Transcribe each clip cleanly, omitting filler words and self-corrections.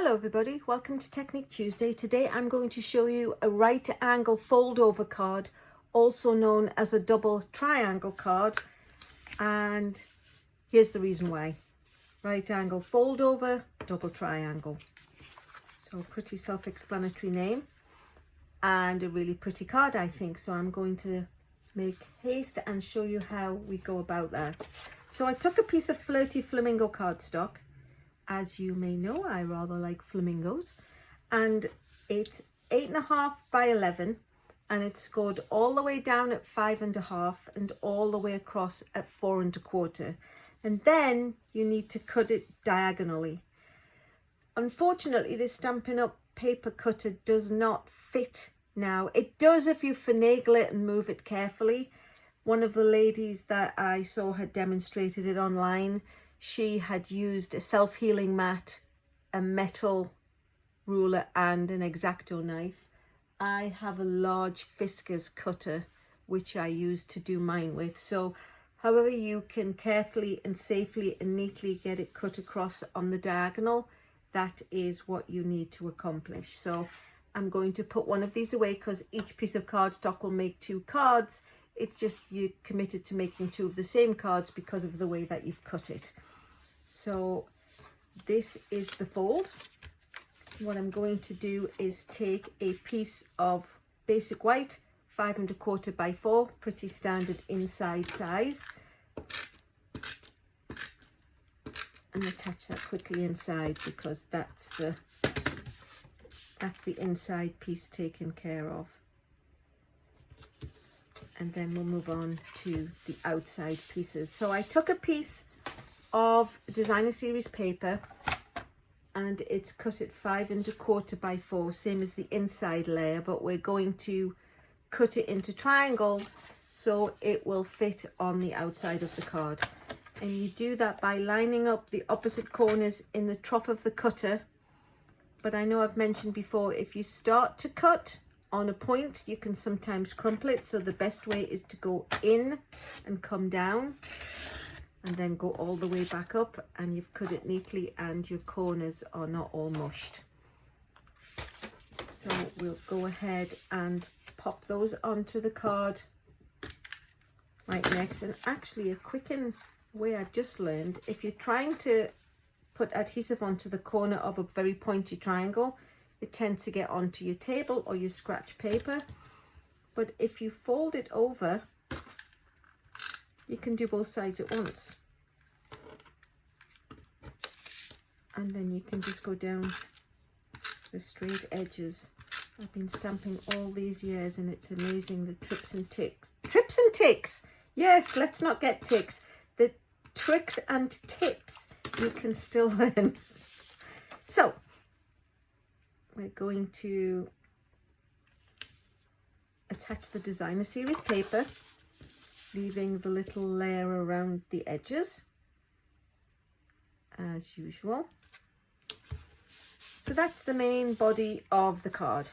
Hello everybody, welcome to Technique Tuesday. Today I'm going to show you a right angle fold over card, also known as a double triangle card, and here's the reason why. Right angle fold over, double triangle. So pretty self-explanatory name and a really pretty card, I think. So I'm going to make haste and show you how we go about that. So I took a piece of Flirty Flamingo cardstock. As you may know, I rather like flamingos, and it's 8.5 by 11, and it's scored all the way down at 5.5 and all the way across at 4.25, and then you need to cut it diagonally. Unfortunately, this Stampin' Up! Paper cutter does not fit now. It does if you finagle it and move it carefully. One of the ladies that I saw had demonstrated it online. She had used a self-healing mat, a metal ruler and an X-Acto knife. I have a large Fiskars cutter which I use to do mine with. So however you can carefully and safely and neatly get it cut across on the diagonal, that is what you need to accomplish. So I'm going to put one of these away because each piece of cardstock will make 2 cards. It's just you're committed to making 2 of the same cards because of the way that you've cut it. So this is the fold. What I'm going to do is take a piece of basic white, 5.25 by 4, pretty standard inside size, and attach that quickly inside because that's the inside piece taken care of. And then we'll move on to the outside pieces. So I took a piece of designer series paper and it's cut at 5.25 by 4, same as the inside layer, but we're going to cut it into triangles so it will fit on the outside of the card. And you do that by lining up the opposite corners in the trough of the cutter. But I know I've mentioned before, if you start to cut on a point, you can sometimes crumple it. So the best way is to go in and come down and then go all the way back up, and you've cut it neatly and your corners are not all mushed. So we'll go ahead and pop those onto the card right next. And actually a quick way I've just learned, if you're trying to put adhesive onto the corner of a very pointy triangle, it tends to get onto your table or your scratch paper. But if you fold it over, you can do both sides at once. And then you can just go down the straight edges. I've been stamping all these years and it's amazing, the trips and ticks. Trips and ticks! Yes, let's not get ticks. The tricks and tips you can still learn. So, we're going to attach the designer series paper, leaving the little layer around the edges as usual. So that's the main body of the card.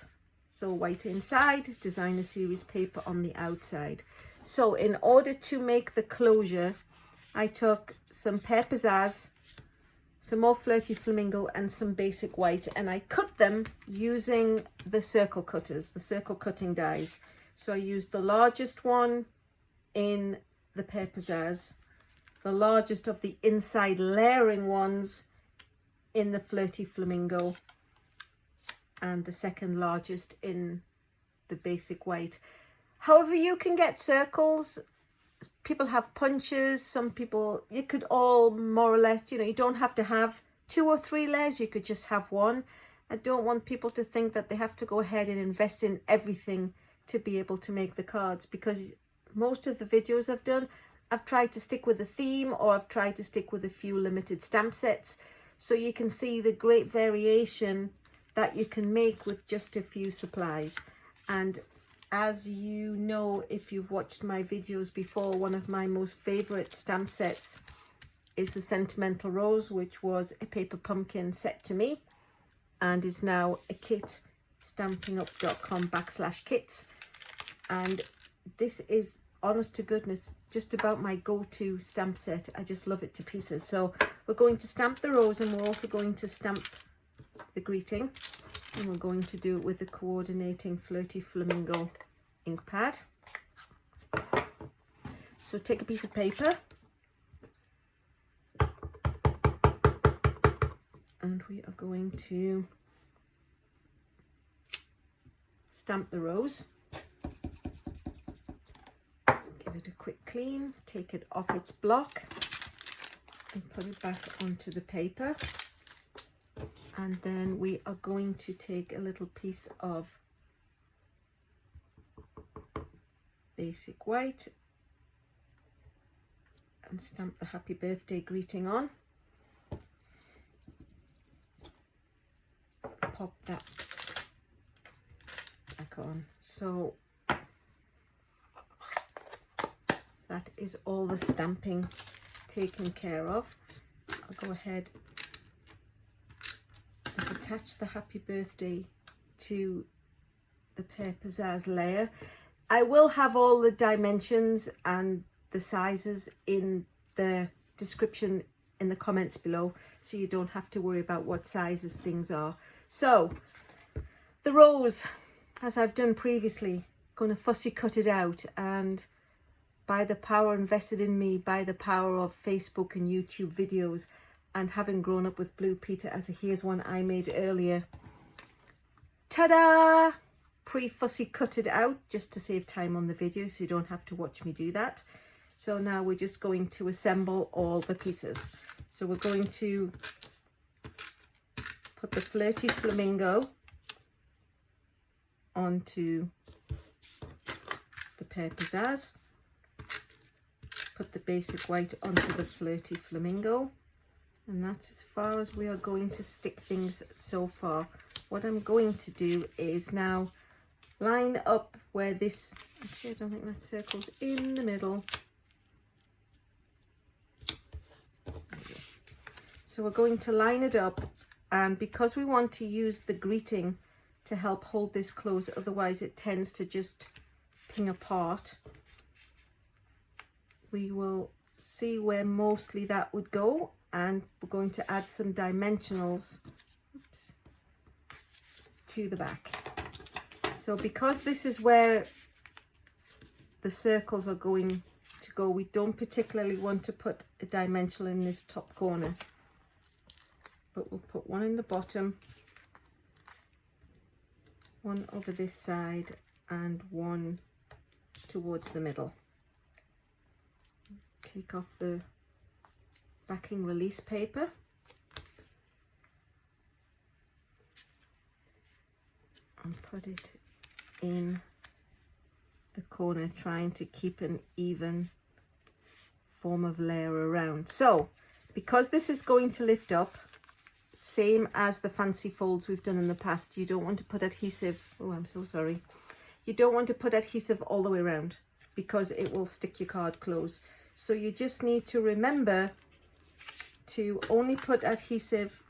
So white inside, designer series paper on the outside. So in order to make the closure, I took some Pear Pizzazz, some more Flirty Flamingo and some basic white, and I cut them using the circle cutters, the circle cutting dies. So I used the largest one in the Pear Pizzazz, the largest of the inside layering ones in the Flirty Flamingo, and the second largest in the basic white. However, you can get circles. People have punches, some people, you could all more or less, you know, you don't have to have 2 or 3 layers, you could just have one. I don't want people to think that they have to go ahead and invest in everything to be able to make the cards, because most of the videos I've done, I've tried to stick with a theme or I've tried to stick with a few limited stamp sets. So you can see the great variation that you can make with just a few supplies. And as you know, if you've watched my videos before, one of my most favorite stamp sets is the Sentimental Rose, which was a paper pumpkin set to me and is now a kit, stampinup.com/kits. And this is, honest to goodness, just about my go-to stamp set. I just love it to pieces. So we're going to stamp the rose and we're also going to stamp the greeting, and we're going to do it with the coordinating Flirty Flamingo ink pad. So take a piece of paper and we are going to stamp the rose. Give it a quick clean, take it off its block and put it back onto the paper. And then we are going to take a little piece of basic white and stamp the happy birthday greeting on. Pop that back on. So that is all the stamping taken care of. I'll go ahead and attach the happy birthday to the Pear Pizzazz layer. I will have all the dimensions and the sizes in the description in the comments below, so you don't have to worry about what sizes things are. So the rose, as I've done previously, going to fussy cut it out, and by the power invested in me by the power of Facebook and YouTube videos, and having grown up with Blue Peter, as here's one I made earlier, ta-da! Pre-fussy cut it out just to save time on the video, so you don't have to watch me do that. So now we're just going to assemble all the pieces. So we're going to put the Flirty Flamingo onto the Pear Pizzazz, put the basic white onto the Flirty Flamingo, and that's as far as we are going to stick things so far. What I'm going to do is now line up where this, actually I don't think that circle's in the middle. So we're going to line it up, and because we want to use the greeting to help hold this close, otherwise it tends to just ping apart, we will see where mostly that would go, and we're going to add some dimensionals, oops, to the back. So because this is where the circles are going to go, we don't particularly want to put a dimensional in this top corner, but we'll put one in the bottom, one over this side, and one towards the middle. Take off the backing release paper. And put it in the corner, trying to keep an even form of layer around. So because this is going to lift up, same as the fancy folds we've done in the past, you don't want to put adhesive, oh I'm so sorry, you don't want to put adhesive all the way around because it will stick your card close. So you just need to remember to only put adhesive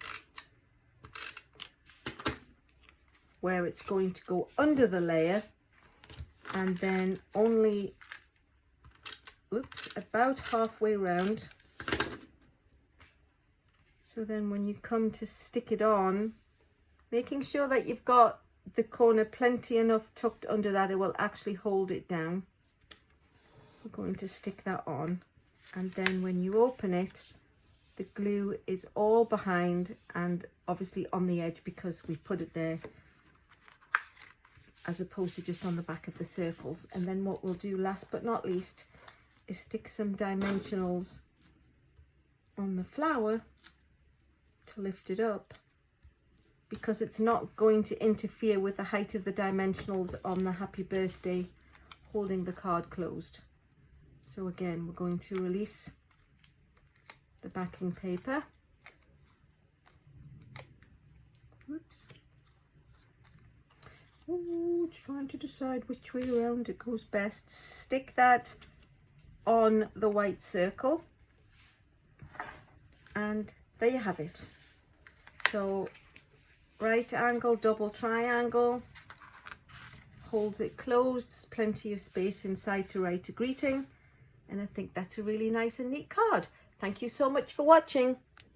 where it's going to go under the layer, and then only, oops, about halfway round. So then when you come to stick it on, making sure that you've got the corner plenty enough tucked under that it will actually hold it down. We're going to stick that on, and then when you open it, the glue is all behind and obviously on the edge because we put it there as opposed to just on the back of the circles. And then what we'll do last but not least is stick some dimensionals on the flower to lift it up, because it's not going to interfere with the height of the dimensionals on the happy birthday holding the card closed. So again, we're going to release the backing paper. Oops. Ooh, it's trying to decide which way around it goes best. Stick that on the white circle, and there you have it. So right angle, double triangle, holds it closed, there's plenty of space inside to write a greeting, and I think that's a really nice and neat card. Thank you so much for watching.